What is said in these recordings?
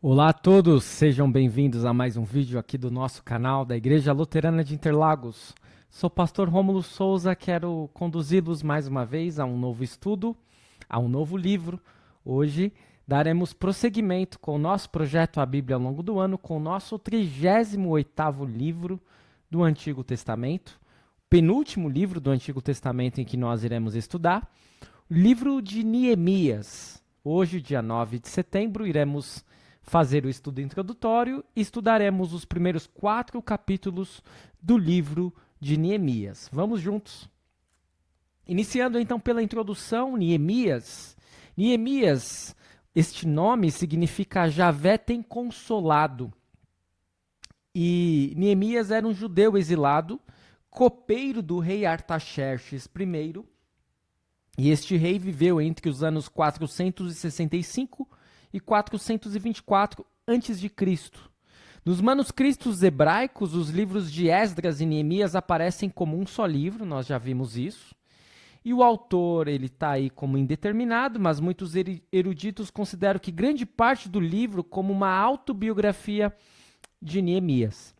Olá a todos, sejam bem-vindos a mais um vídeo aqui do nosso canal da Igreja Luterana de Interlagos. Sou o pastor Rômulo Souza, quero conduzi-los mais uma vez a um novo estudo, a um novo livro. Hoje daremos prosseguimento com o nosso projeto A Bíblia ao longo do ano, com o nosso 38º livro do Antigo Testamento, penúltimo livro do Antigo Testamento em que nós iremos estudar, o livro de Neemias. Hoje, dia 9 de setembro, iremos fazer o estudo introdutório e estudaremos os primeiros 4 capítulos do livro de Neemias. Vamos juntos? Iniciando então pela introdução, Neemias. Neemias, este nome significa Javé tem consolado. E Neemias era um judeu exilado, copeiro do rei Artaxerxes I. E este rei viveu entre os anos 465 e 424 a.C. Nos manuscritos hebraicos, os livros de Esdras e Neemias aparecem como um só livro, nós já vimos isso. E o autor está aí como indeterminado, mas muitos eruditos consideram que grande parte do livro como uma autobiografia de Neemias.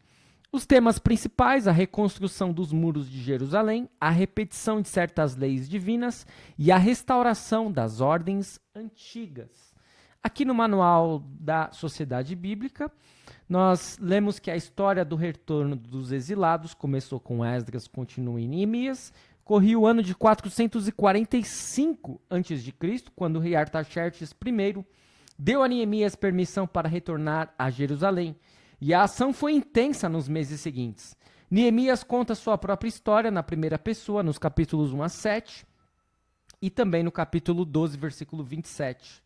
Os temas principais, a reconstrução dos muros de Jerusalém, a repetição de certas leis divinas e a restauração das ordens antigas. Aqui no Manual da Sociedade Bíblica, nós lemos que a história do retorno dos exilados começou com Esdras, continua em Neemias, corria o ano de 445 a.C., quando o rei Artaxerxes I deu a Neemias permissão para retornar a Jerusalém, e a ação foi intensa nos meses seguintes. Neemias conta sua própria história na primeira pessoa, nos capítulos 1 a 7, e também no capítulo 12, versículo 27.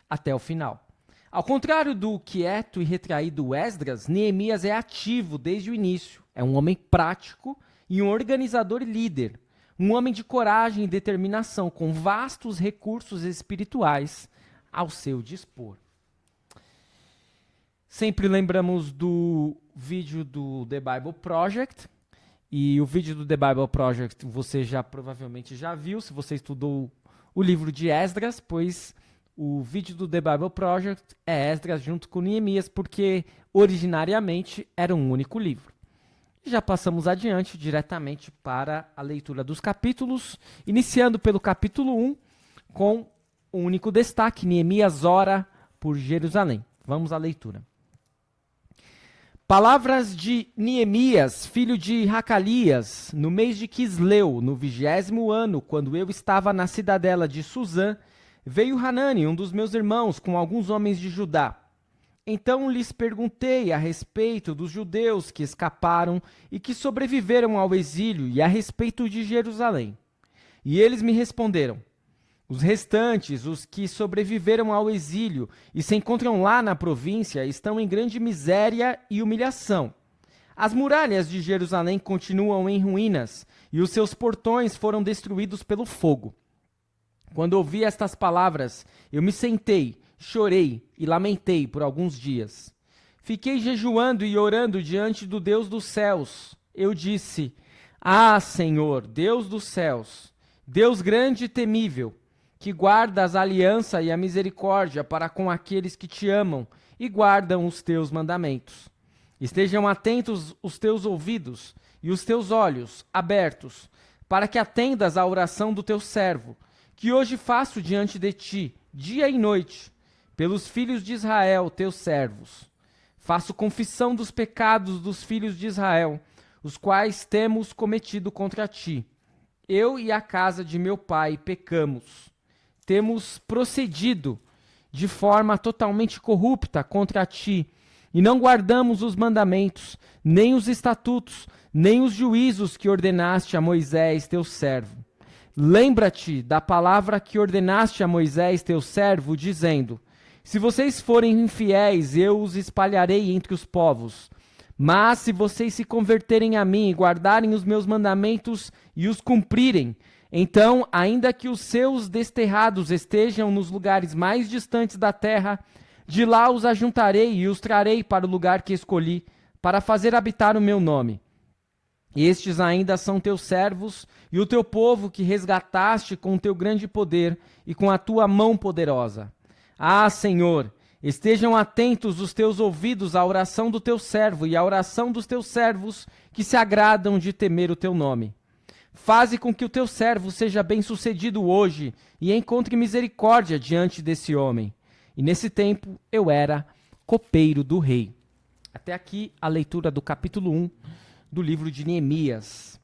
Até o final. Ao contrário do quieto e retraído Esdras, Neemias é ativo desde o início. É um homem prático e um organizador e líder. Um homem de coragem e determinação, com vastos recursos espirituais ao seu dispor. Sempre lembramos do vídeo do The Bible Project. E o vídeo do The Bible Project você provavelmente já viu, se você estudou o livro de Esdras, pois o vídeo do The Bible Project é Esdras junto com Neemias, porque originariamente era um único livro. Já passamos adiante diretamente para a leitura dos capítulos, iniciando pelo capítulo 1, com o único destaque: Neemias ora por Jerusalém. Vamos à leitura. Palavras de Neemias, filho de Racalias, no mês de Quisleu, no 20º ano, quando eu estava na cidadela de Suzã, veio Hanani, um dos meus irmãos, com alguns homens de Judá. Então lhes perguntei a respeito dos judeus que escaparam e que sobreviveram ao exílio e a respeito de Jerusalém. E eles me responderam: os restantes, os que sobreviveram ao exílio e se encontram lá na província, estão em grande miséria e humilhação. As muralhas de Jerusalém continuam em ruínas e os seus portões foram destruídos pelo fogo. Quando ouvi estas palavras, eu me sentei, chorei e lamentei por alguns dias. Fiquei jejuando e orando diante do Deus dos céus. Eu disse: ah, Senhor, Deus dos céus, Deus grande e temível, que guardas a aliança e a misericórdia para com aqueles que te amam e guardam os teus mandamentos. Estejam atentos os teus ouvidos e os teus olhos abertos, para que atendas à oração do teu servo, que hoje faço diante de ti, dia e noite, pelos filhos de Israel, teus servos. Faço confissão dos pecados dos filhos de Israel, os quais temos cometido contra ti. Eu e a casa de meu pai pecamos. Temos procedido de forma totalmente corrupta contra ti, e não guardamos os mandamentos, nem os estatutos, nem os juízos que ordenaste a Moisés, teu servo. Lembra-te da palavra que ordenaste a Moisés, teu servo, dizendo: se vocês forem infiéis, eu os espalharei entre os povos. Mas se vocês se converterem a mim e guardarem os meus mandamentos e os cumprirem, então, ainda que os seus desterrados estejam nos lugares mais distantes da terra, de lá os ajuntarei e os trarei para o lugar que escolhi, para fazer habitar o meu nome. Estes ainda são teus servos e o teu povo que resgataste com o teu grande poder e com a tua mão poderosa. Ah, Senhor, Estejam atentos os teus ouvidos à oração do teu servo e à oração dos teus servos que se agradam de temer o teu nome. Faze com que o teu servo seja bem-sucedido hoje e encontre misericórdia diante desse homem. E nesse tempo eu era copeiro do rei. Até aqui a leitura do capítulo 1 do livro de Neemias.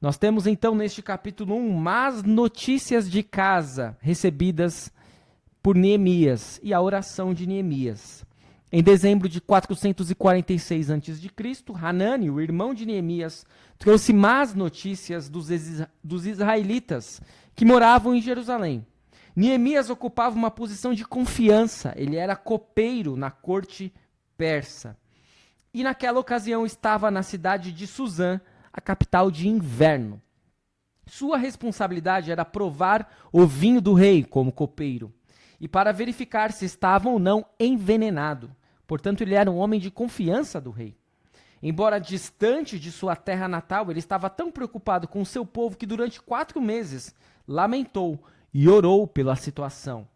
Nós temos então neste capítulo 1 más notícias de casa recebidas por Neemias e a oração de Neemias. Em dezembro de 446 a.C., Hanani, o irmão de Neemias, trouxe más notícias dos israelitas que moravam em Jerusalém. Neemias ocupava uma posição de confiança, ele era copeiro na corte persa. E naquela ocasião estava na cidade de Suzã, a capital de inverno. Sua responsabilidade era provar o vinho do rei como copeiro e para verificar se estava ou não envenenado. Portanto, ele era um homem de confiança do rei. Embora distante de sua terra natal, ele estava tão preocupado com o seu povo que durante 4 meses lamentou e orou pela situação.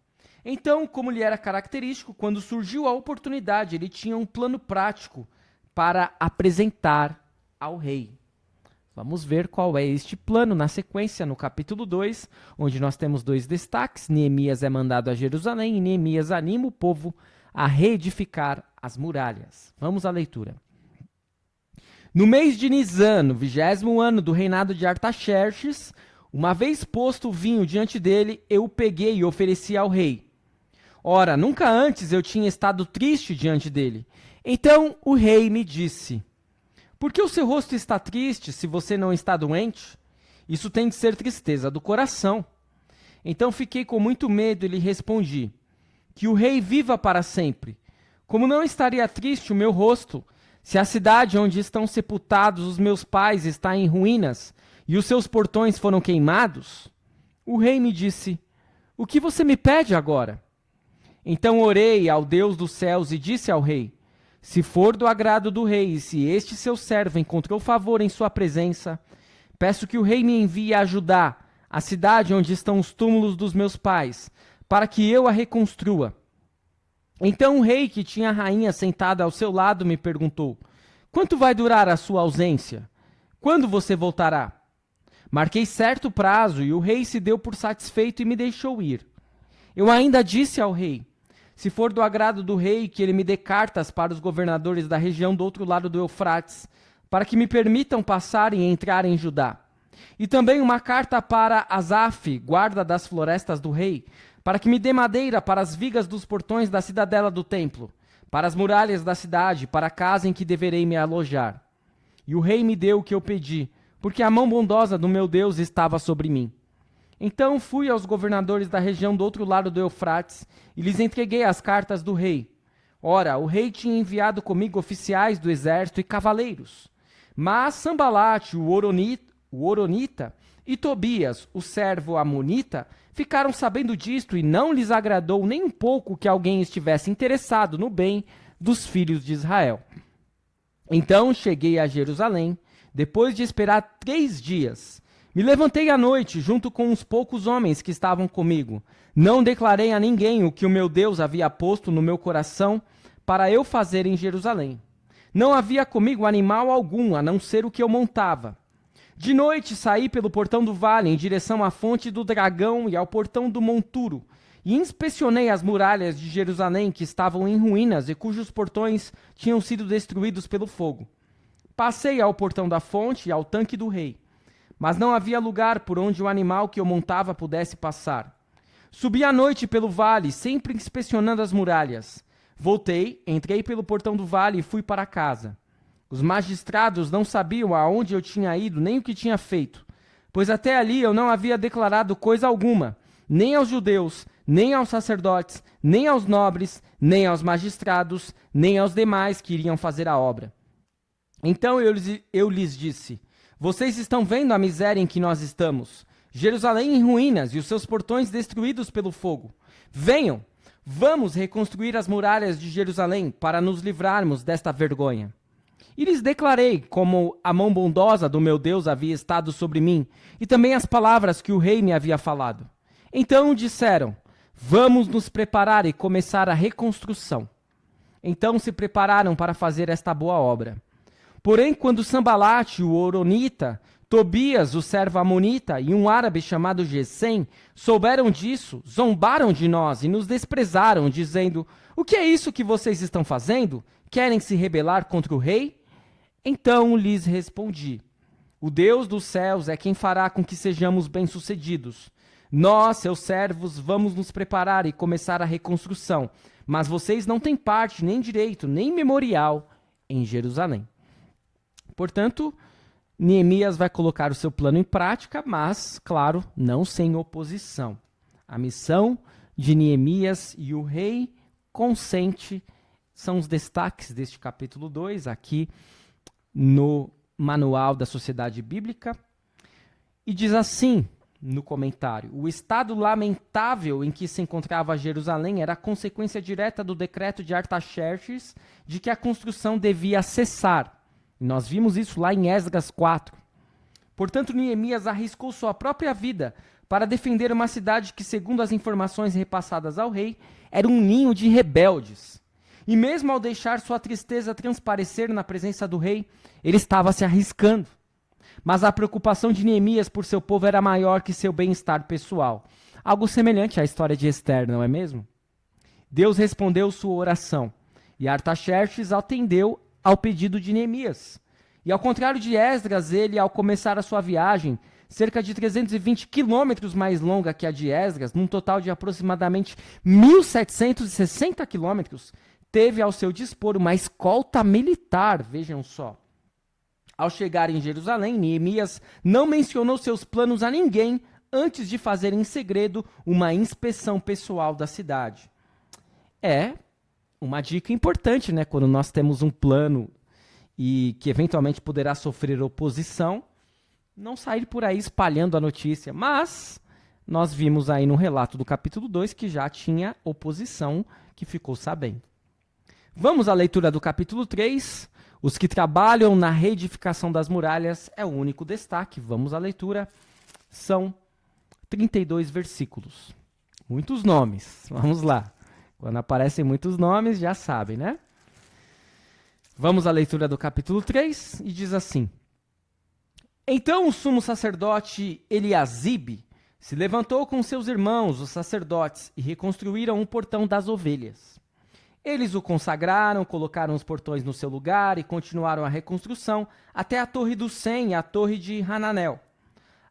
Então, como lhe era característico, quando surgiu a oportunidade, ele tinha um plano prático para apresentar ao rei. Vamos ver qual é este plano na sequência, no capítulo 2, onde nós temos 2 destaques. Neemias é mandado a Jerusalém e Neemias anima o povo a reedificar as muralhas. Vamos à leitura. No mês de Nisan, no 20º ano do reinado de Artaxerxes, uma vez posto o vinho diante dele, eu o peguei e ofereci ao rei. Ora, nunca antes eu tinha estado triste diante dele. Então o rei me disse: por que o seu rosto está triste se você não está doente? Isso tem de ser tristeza do coração. Então fiquei com muito medo e lhe respondi: que o rei viva para sempre. Como não estaria triste o meu rosto, se a cidade onde estão sepultados os meus pais está em ruínas e os seus portões foram queimados? O rei me disse: o que você me pede agora? Então orei ao Deus dos céus e disse ao rei: se for do agrado do rei, e se este seu servo encontrou favor em sua presença, peço que o rei me envie a Judá, a cidade onde estão os túmulos dos meus pais, para que eu a reconstrua. Então o rei, que tinha a rainha sentada ao seu lado, me perguntou: quanto vai durar a sua ausência? Quando você voltará? Marquei certo prazo e o rei se deu por satisfeito e me deixou ir. Eu ainda disse ao rei: se for do agrado do rei, que ele me dê cartas para os governadores da região do outro lado do Eufrates, para que me permitam passar e entrar em Judá. E também uma carta para Asaf, guarda das florestas do rei, para que me dê madeira para as vigas dos portões da cidadela do templo, para as muralhas da cidade, para a casa em que deverei me alojar. E o rei me deu o que eu pedi, porque a mão bondosa do meu Deus estava sobre mim. Então fui aos governadores da região do outro lado do Eufrates e lhes entreguei as cartas do rei. Ora, o rei tinha enviado comigo oficiais do exército e cavaleiros. Mas Sambalate, o Horonita, e Tobias, o servo amonita, ficaram sabendo disto e não lhes agradou nem um pouco que alguém estivesse interessado no bem dos filhos de Israel. Então cheguei a Jerusalém, depois de esperar 3 dias. Me levantei à noite, junto com uns poucos homens que estavam comigo. Não declarei a ninguém o que o meu Deus havia posto no meu coração para eu fazer em Jerusalém. Não havia comigo animal algum, a não ser o que eu montava. De noite saí pelo portão do vale, em direção à fonte do dragão e ao portão do monturo, e inspecionei as muralhas de Jerusalém que estavam em ruínas e cujos portões tinham sido destruídos pelo fogo. Passei ao portão da fonte e ao tanque do rei. Mas não havia lugar por onde o animal que eu montava pudesse passar. Subi à noite pelo vale, sempre inspecionando as muralhas. Voltei, entrei pelo portão do vale e fui para casa. Os magistrados não sabiam aonde eu tinha ido nem o que tinha feito, pois até ali eu não havia declarado coisa alguma, nem aos judeus, nem aos sacerdotes, nem aos nobres, nem aos magistrados, nem aos demais que iriam fazer a obra. Então eu lhes disse: vocês estão vendo a miséria em que nós estamos. Jerusalém em ruínas e os seus portões destruídos pelo fogo. Venham, vamos reconstruir as muralhas de Jerusalém para nos livrarmos desta vergonha. E lhes declarei como a mão bondosa do meu Deus havia estado sobre mim, e também as palavras que o rei me havia falado. Então disseram: Vamos nos preparar e começar a reconstrução. Então se prepararam para fazer esta boa obra. Porém, quando Sambalate, o Horonita, Tobias, o servo amonita, e um árabe chamado Gesem souberam disso, zombaram de nós e nos desprezaram, dizendo: o que é isso que vocês estão fazendo? Querem se rebelar contra o rei? Então lhes respondi: o Deus dos céus é quem fará com que sejamos bem-sucedidos. Nós, seus servos, vamos nos preparar e começar a reconstrução, mas vocês não têm parte, nem direito, nem memorial em Jerusalém. Portanto, Neemias vai colocar o seu plano em prática, mas, claro, não sem oposição. A missão de Neemias e o rei consente são os destaques deste capítulo 2, aqui no Manual da Sociedade Bíblica. E diz assim no comentário: o estado lamentável em que se encontrava Jerusalém era a consequência direta do decreto de Artaxerxes de que a construção devia cessar. Nós vimos isso lá em Esdras 4. Portanto, Neemias arriscou sua própria vida para defender uma cidade que, segundo as informações repassadas ao rei, era um ninho de rebeldes. E mesmo ao deixar sua tristeza transparecer na presença do rei, ele estava se arriscando. Mas a preocupação de Neemias por seu povo era maior que seu bem-estar pessoal. Algo semelhante à história de Esther, não é mesmo? Deus respondeu sua oração, e Artaxerxes atendeu ao pedido de Neemias. E ao contrário de Esdras, ele, ao começar a sua viagem, cerca de 320 quilômetros mais longa que a de Esdras, num total de aproximadamente 1.760 quilômetros, teve ao seu dispor uma escolta militar, vejam só. Ao chegar em Jerusalém, Neemias não mencionou seus planos a ninguém antes de fazer em segredo uma inspeção pessoal da cidade. É uma dica importante, né? Quando nós temos um plano e que eventualmente poderá sofrer oposição, não sair por aí espalhando a notícia. Mas nós vimos aí no relato do capítulo 2 que já tinha oposição que ficou sabendo. Vamos à leitura do capítulo 3. Os que trabalham na reedificação das muralhas é o único destaque. Vamos à leitura. São 32 versículos. Muitos nomes. Vamos lá. Quando aparecem muitos nomes, já sabem, né? Vamos à leitura do capítulo 3 e diz assim: então o sumo sacerdote Eliasibe se levantou com seus irmãos, os sacerdotes, e reconstruíram o portão das ovelhas. Eles o consagraram, colocaram os portões no seu lugar e continuaram a reconstrução até a torre do Sem e a torre de Hananel.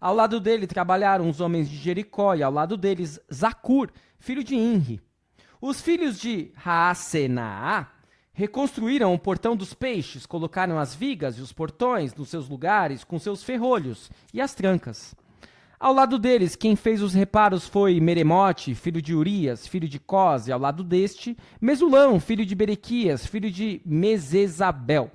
Ao lado dele trabalharam os homens de Jericó e ao lado deles Zacur, filho de Inri. Os filhos de Raasenaá reconstruíram o portão dos peixes, colocaram as vigas e os portões nos seus lugares com seus ferrolhos e as trancas. Ao lado deles, quem fez os reparos foi Meremote, filho de Urias, filho de Cós, e ao lado deste, Mesulão, filho de Berequias, filho de Mesesabel.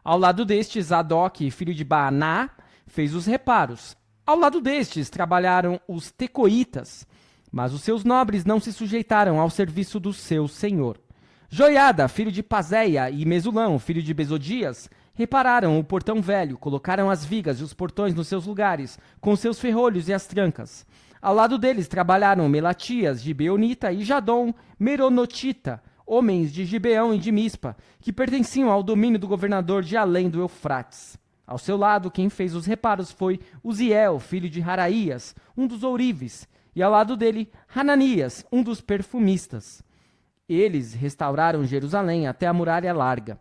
Ao lado deste, Zadok, filho de Baaná, fez os reparos. Ao lado destes, trabalharam os tecoitas, mas os seus nobres não se sujeitaram ao serviço do seu senhor. Joiada, filho de Pazéia, e Mesulão, filho de Bezodias, repararam o portão velho, colocaram as vigas e os portões nos seus lugares, com seus ferrolhos e as trancas. Ao lado deles trabalharam Melatias, Gibeonita, e Jadom, Meronotita, homens de Gibeão e de Mispa, que pertenciam ao domínio do governador de além do Eufrates. Ao seu lado, quem fez os reparos foi Uziel, filho de Haraías, um dos ourives, e ao lado dele, Hananias, um dos perfumistas. Eles restauraram Jerusalém até a muralha larga.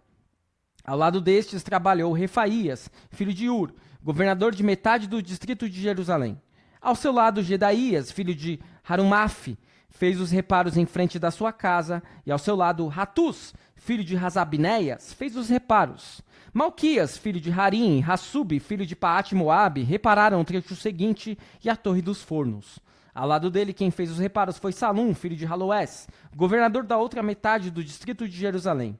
Ao lado destes trabalhou Refaías, filho de Ur, governador de metade do distrito de Jerusalém. Ao seu lado, Gedaías, filho de Harumaf, fez os reparos em frente da sua casa, e ao seu lado, Ratus, filho de Razabinéias, fez os reparos. Malquias, filho de Harim, e Hassub, filho de Paate-Moabe, repararam o trecho seguinte e a torre dos fornos. Ao lado dele, quem fez os reparos foi Salum, filho de Haloés, governador da outra metade do distrito de Jerusalém.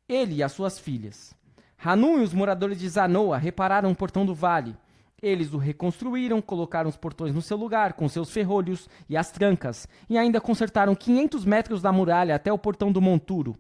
Ele e as suas filhas. Hanum e os moradores de Zanoa repararam o portão do vale. Eles o reconstruíram, colocaram os portões no seu lugar, com seus ferrolhos e as trancas, e ainda consertaram 500 metros da muralha até o portão do monturo.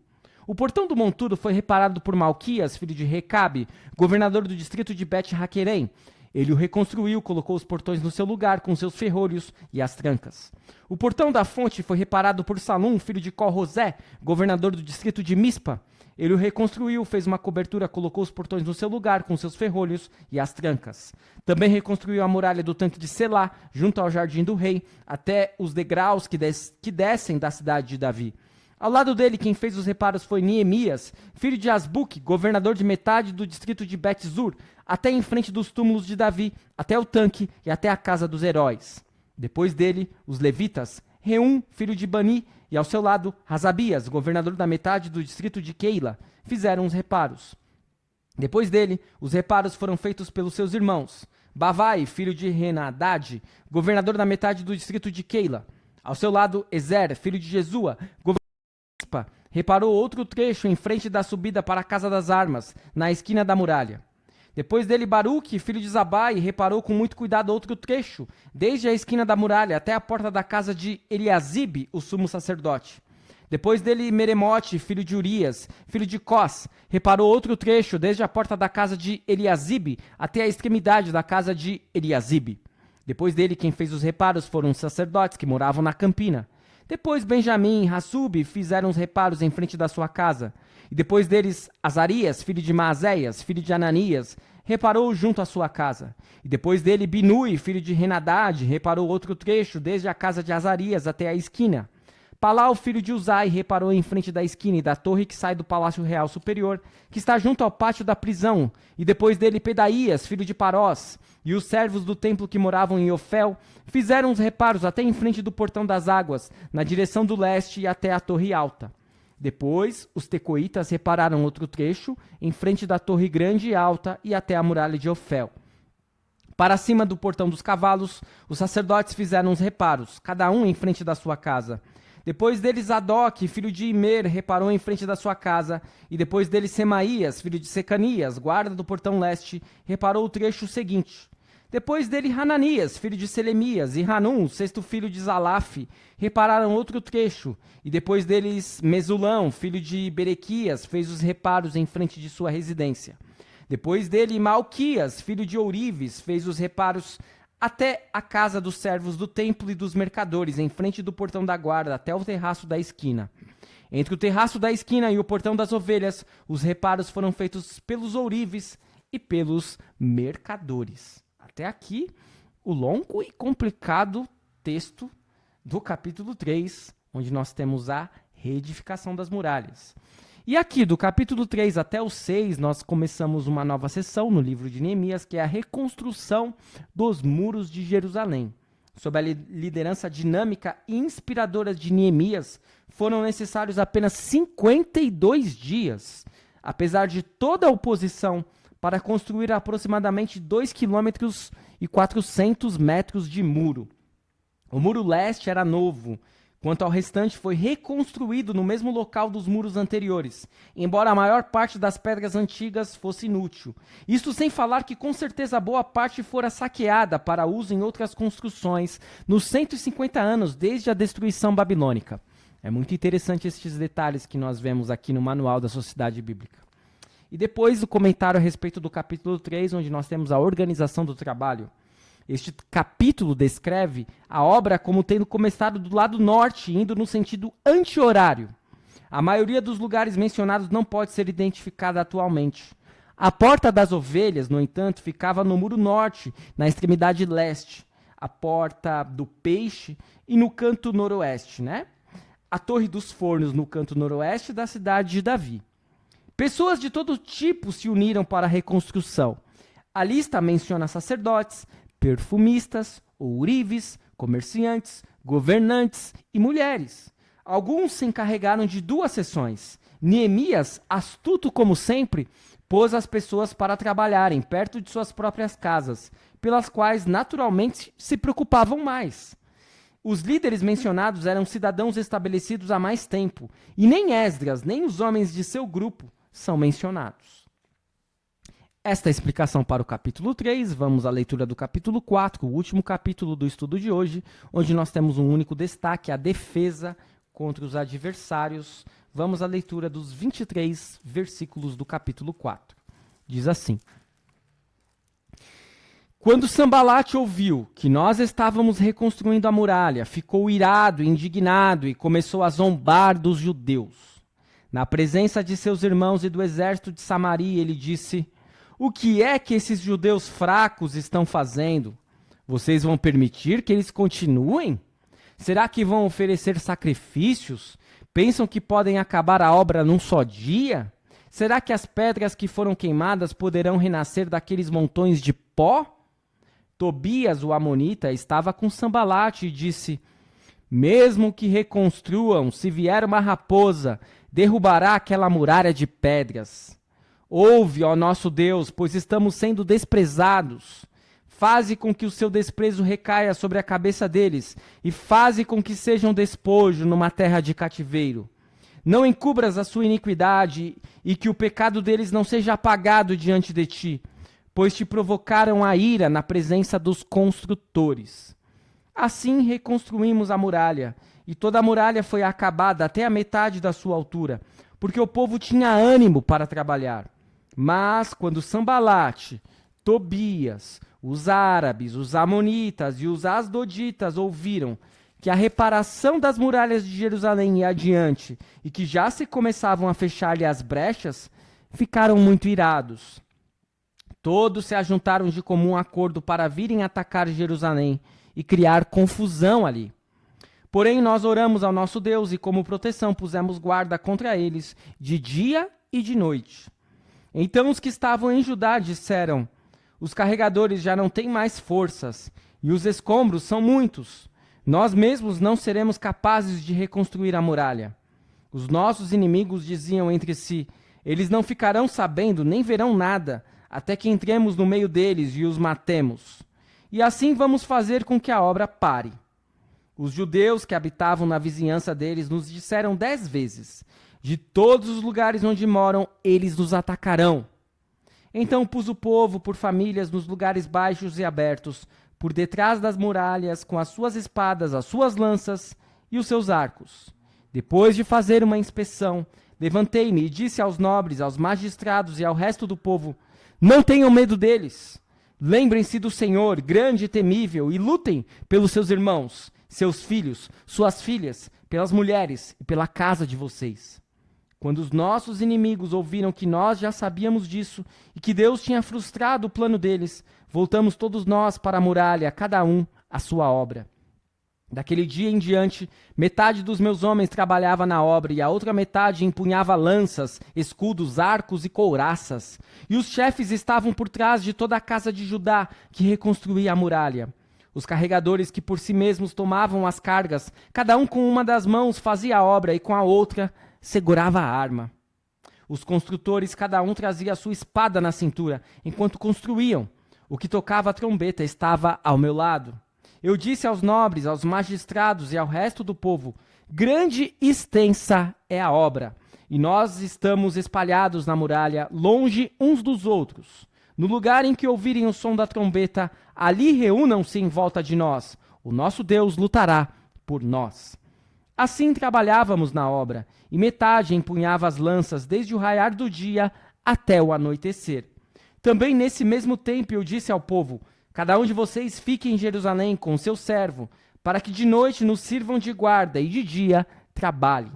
O portão do monturo foi reparado por Malquias, filho de Recabe, governador do distrito de Bet-Haquerem. Ele o reconstruiu, colocou os portões no seu lugar, com seus ferrolhos e as trancas. O portão da fonte foi reparado por Salum, filho de Col-Rosé, governador do distrito de Mispa. Ele o reconstruiu, fez uma cobertura, colocou os portões no seu lugar, com seus ferrolhos e as trancas. Também reconstruiu a muralha do tanque de Selá, junto ao jardim do rei, até os degraus que descem da cidade de Davi. Ao lado dele, quem fez os reparos foi Neemias, filho de Asbuque, governador de metade do distrito de Bet-Zur, até em frente dos túmulos de Davi, até o tanque e até a casa dos heróis. Depois dele, os levitas, Reum, filho de Bani, e ao seu lado, Hazabias, governador da metade do distrito de Keila, fizeram os reparos. Depois dele, os reparos foram feitos pelos seus irmãos. Bavai, filho de Henadad, governador da metade do distrito de Keila. Ao seu lado, Ezer, filho de Jesua, governador de Mispa, reparou outro trecho em frente da subida para a Casa das Armas, na esquina da muralha. Depois dele, Baruque, filho de Zabai, reparou com muito cuidado outro trecho, desde a esquina da muralha até a porta da casa de Eliasibe, o sumo sacerdote. Depois dele, Meremote, filho de Urias, filho de Cós, reparou outro trecho, desde a porta da casa de Eliasibe até a extremidade da casa de Eliasibe. Depois dele, quem fez os reparos foram os sacerdotes que moravam na campina. Depois, Benjamim e Hassub fizeram os reparos em frente da sua casa. E depois deles, Azarias, filho de Maazéias, filho de Ananias, reparou junto à sua casa. E depois dele, Binui, filho de Henadad, reparou outro trecho, desde a casa de Azarias até a esquina. Palau, filho de Uzai, reparou em frente da esquina e da torre que sai do Palácio Real Superior, que está junto ao pátio da prisão. E depois dele, Pedaías, filho de Parós, e os servos do templo que moravam em Ofel, fizeram os reparos até em frente do Portão das Águas, na direção do leste e até a Torre Alta. Depois, os tecoitas repararam outro trecho, em frente da Torre Grande e Alta e até a muralha de Ofel. Para cima do Portão dos Cavalos, os sacerdotes fizeram os reparos, cada um em frente da sua casa. Depois deles, Zadok, filho de Imer, reparou em frente da sua casa. E depois dele, Semaías, filho de Secanias, guarda do Portão Leste, reparou o trecho seguinte. Depois dele, Hananias, filho de Selemias, e Hanum, sexto filho de Zalaf, repararam outro trecho. E depois deles, Mesulão, filho de Berequias, fez os reparos em frente de sua residência. Depois dele, Malquias, filho de Ourives, fez os reparos até a casa dos servos do templo e dos mercadores, em frente do portão da guarda, até o terraço da esquina. Entre o terraço da esquina e o portão das ovelhas, os reparos foram feitos pelos ourives e pelos mercadores. Até aqui, o longo e complicado texto do capítulo 3, onde nós temos a reedificação das muralhas. E aqui, do capítulo 3 até o 6, nós começamos uma nova sessão no livro de Neemias, que é a reconstrução dos muros de Jerusalém. Sob a liderança dinâmica e inspiradora de Neemias, foram necessários apenas 52 dias, apesar de toda a oposição, para construir aproximadamente 2,4 km de muro. O muro leste era novo, quanto ao restante foi reconstruído no mesmo local dos muros anteriores, embora a maior parte das pedras antigas fosse inútil. Isso sem falar que com certeza boa parte fora saqueada para uso em outras construções nos 150 anos desde a destruição babilônica. É muito interessante estes detalhes que nós vemos aqui no Manual da Sociedade Bíblica. E depois o comentário a respeito do capítulo 3, onde nós temos a organização do trabalho. Este capítulo descreve a obra como tendo começado do lado norte, indo no sentido anti-horário. A maioria dos lugares mencionados não pode ser identificada atualmente. A Porta das Ovelhas, no entanto, ficava no muro norte, na extremidade leste. A Porta do Peixe e no canto noroeste, né? A Torre dos Fornos no canto noroeste da cidade de Davi. Pessoas de todo tipo se uniram para a reconstrução. A lista menciona sacerdotes, perfumistas, ourives, comerciantes, governantes e mulheres. Alguns se encarregaram de 2 sessões. Neemias, astuto como sempre, pôs as pessoas para trabalharem perto de suas próprias casas, pelas quais naturalmente se preocupavam mais. Os líderes mencionados eram cidadãos estabelecidos há mais tempo, e nem Esdras, nem os homens de seu grupo são mencionados. Esta é a explicação para o capítulo 3, vamos à leitura do capítulo 4, o último capítulo do estudo de hoje, onde nós temos um único destaque, a defesa contra os adversários. Vamos à leitura dos 23 versículos do capítulo 4. Diz assim: Quando Sambalate ouviu que nós estávamos reconstruindo a muralha, ficou irado e indignado e começou a zombar dos judeus. Na presença de seus irmãos e do exército de Samaria, ele disse: o que é que esses judeus fracos estão fazendo? Vocês vão permitir que eles continuem? Será que vão oferecer sacrifícios? Pensam que podem acabar a obra num só dia? Será que as pedras que foram queimadas poderão renascer daqueles montões de pó? Tobias, o amonita, estava com Sambalate e disse: mesmo que reconstruam, se vier uma raposa, derrubará aquela muralha de pedras. Ouve, ó nosso Deus, pois estamos sendo desprezados. Faze com que o seu desprezo recaia sobre a cabeça deles, e faze com que sejam despojo numa terra de cativeiro. Não encubras a sua iniquidade, e que o pecado deles não seja apagado diante de ti, pois te provocaram a ira na presença dos construtores. Assim reconstruímos a muralha, e toda a muralha foi acabada até a metade da sua altura, porque o povo tinha ânimo para trabalhar. Mas quando Sambalate, Tobias, os árabes, os amonitas e os asdoditas ouviram que a reparação das muralhas de Jerusalém ia adiante e que já se começavam a fechar-lhe as brechas, ficaram muito irados. Todos se ajuntaram de comum acordo para virem atacar Jerusalém e criar confusão ali. Porém, nós oramos ao nosso Deus e, como proteção, pusemos guarda contra eles de dia e de noite. Então os que estavam em Judá disseram: os carregadores já não têm mais forças, e os escombros são muitos. Nós mesmos não seremos capazes de reconstruir a muralha. Os nossos inimigos diziam entre si: eles não ficarão sabendo, nem verão nada, até que entremos no meio deles e os matemos. E assim vamos fazer com que a obra pare. Os judeus que habitavam na vizinhança deles nos disseram 10 vezes: de todos os lugares onde moram, eles nos atacarão. Então pus o povo por famílias nos lugares baixos e abertos, por detrás das muralhas, com as suas espadas, as suas lanças e os seus arcos. Depois de fazer uma inspeção, levantei-me e disse aos nobres, aos magistrados e ao resto do povo: não tenham medo deles. Lembrem-se do Senhor, grande e temível, e lutem pelos seus irmãos, seus filhos, suas filhas, pelas mulheres e pela casa de vocês. Quando os nossos inimigos ouviram que nós já sabíamos disso e que Deus tinha frustrado o plano deles, voltamos todos nós para a muralha, cada um à sua obra. Daquele dia em diante, metade dos meus homens trabalhava na obra e a outra metade empunhava lanças, escudos, arcos e couraças. E os chefes estavam por trás de toda a casa de Judá que reconstruía a muralha. Os carregadores que por si mesmos tomavam as cargas, cada um com uma das mãos fazia a obra e com a outra segurava a arma. Os construtores, cada um trazia a sua espada na cintura, enquanto construíam. O que tocava a trombeta estava ao meu lado. Eu disse aos nobres, aos magistrados e ao resto do povo: grande e extensa é a obra, e nós estamos espalhados na muralha, longe uns dos outros. No lugar em que ouvirem o som da trombeta, ali reúnam-se em volta de nós. O nosso Deus lutará por nós. Assim trabalhávamos na obra, e metade empunhava as lanças desde o raiar do dia até o anoitecer. Também nesse mesmo tempo eu disse ao povo: cada um de vocês fique em Jerusalém com seu servo, para que de noite nos sirvam de guarda e de dia trabalhem.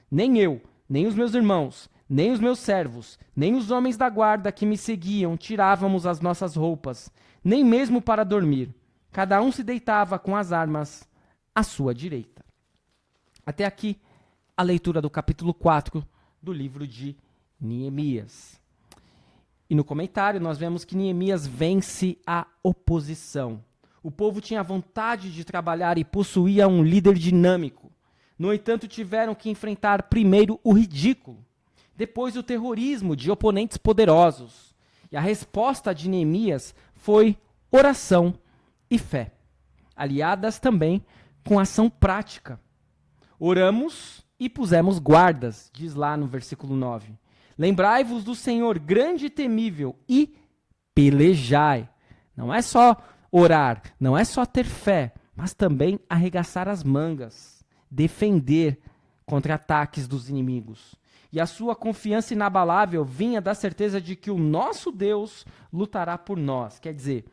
Nem eu, nem os meus irmãos, nem os meus servos, nem os homens da guarda que me seguiam tirávamos as nossas roupas, nem mesmo para dormir. Cada um se deitava com as armas à sua direita. Até aqui, a leitura do capítulo 4 do livro de Neemias. E no comentário nós vemos que Neemias vence a oposição. O povo tinha vontade de trabalhar e possuía um líder dinâmico. No entanto, tiveram que enfrentar primeiro o ridículo, depois o terrorismo de oponentes poderosos. E a resposta de Neemias foi oração e fé, aliadas também com ação prática. Oramos e pusemos guardas, diz lá no versículo 9. Lembrai-vos do Senhor grande e temível e pelejai. Não é só orar, não é só ter fé, mas também arregaçar as mangas, defender contra ataques dos inimigos. E a sua confiança inabalável vinha da certeza de que o nosso Deus lutará por nós. Quer dizer,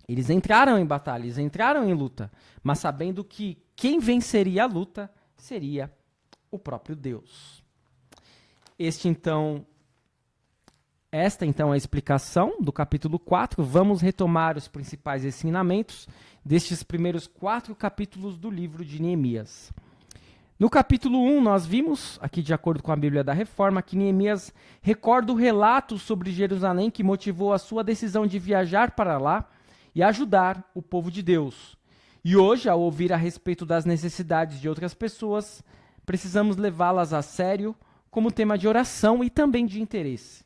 Eles entraram em batalha, eles entraram em luta, mas sabendo que quem venceria a luta seria o próprio Deus. Esta então é a explicação do capítulo 4. Vamos retomar os principais ensinamentos destes primeiros 4 capítulos do livro de Neemias. No capítulo 1, nós vimos, aqui de acordo com a Bíblia da Reforma, que Neemias recorda o relato sobre Jerusalém que motivou a sua decisão de viajar para lá e ajudar o povo de Deus. E hoje, ao ouvir a respeito das necessidades de outras pessoas, precisamos levá-las a sério como tema de oração e também de interesse.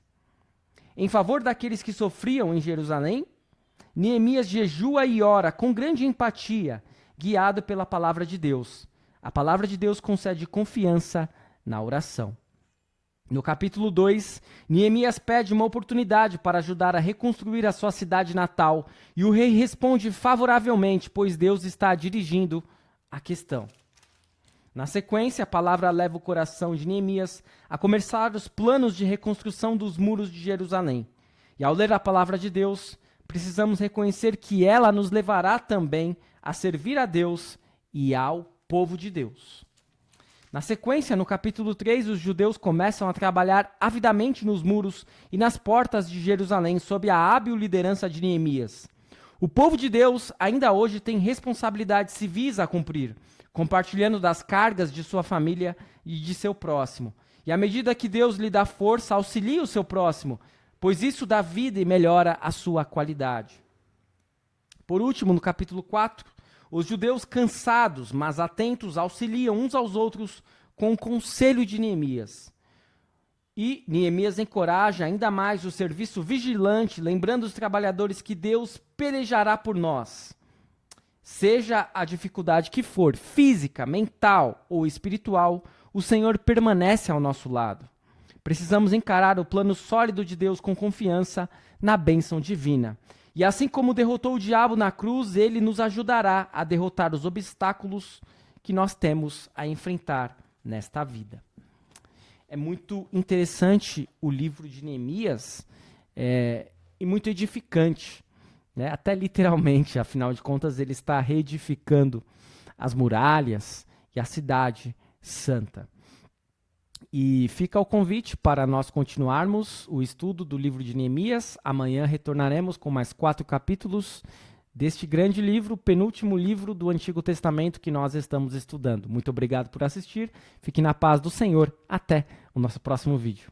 Em favor daqueles que sofriam em Jerusalém, Neemias jejua e ora com grande empatia, guiado pela palavra de Deus. A palavra de Deus concede confiança na oração. No capítulo 2, Neemias pede uma oportunidade para ajudar a reconstruir a sua cidade natal e o rei responde favoravelmente, pois Deus está dirigindo a questão. Na sequência, a palavra leva o coração de Neemias a começar os planos de reconstrução dos muros de Jerusalém. E ao ler a palavra de Deus, precisamos reconhecer que ela nos levará também a servir a Deus e ao povo de Deus. Na sequência, no capítulo 3, os judeus começam a trabalhar avidamente nos muros e nas portas de Jerusalém sob a hábil liderança de Neemias. O povo de Deus ainda hoje tem responsabilidades civis a cumprir, compartilhando das cargas de sua família e de seu próximo. E à medida que Deus lhe dá força, auxilia o seu próximo, pois isso dá vida e melhora a sua qualidade. Por último, no capítulo 4, os judeus cansados, mas atentos, auxiliam uns aos outros com o conselho de Neemias. E Neemias encoraja ainda mais o serviço vigilante, lembrando os trabalhadores que Deus pelejará por nós. Seja a dificuldade que for, física, mental ou espiritual, o Senhor permanece ao nosso lado. Precisamos encarar o plano sólido de Deus com confiança na bênção divina. E assim como derrotou o diabo na cruz, ele nos ajudará a derrotar os obstáculos que nós temos a enfrentar nesta vida. É muito interessante o livro de Neemias e muito edificante, né? Até literalmente, afinal de contas, ele está reedificando as muralhas e a cidade santa. E fica o convite para nós continuarmos o estudo do livro de Neemias. Amanhã retornaremos com mais 4 capítulos deste grande livro, penúltimo livro do Antigo Testamento que nós estamos estudando. Muito obrigado por assistir. Fique na paz do Senhor. Até o nosso próximo vídeo.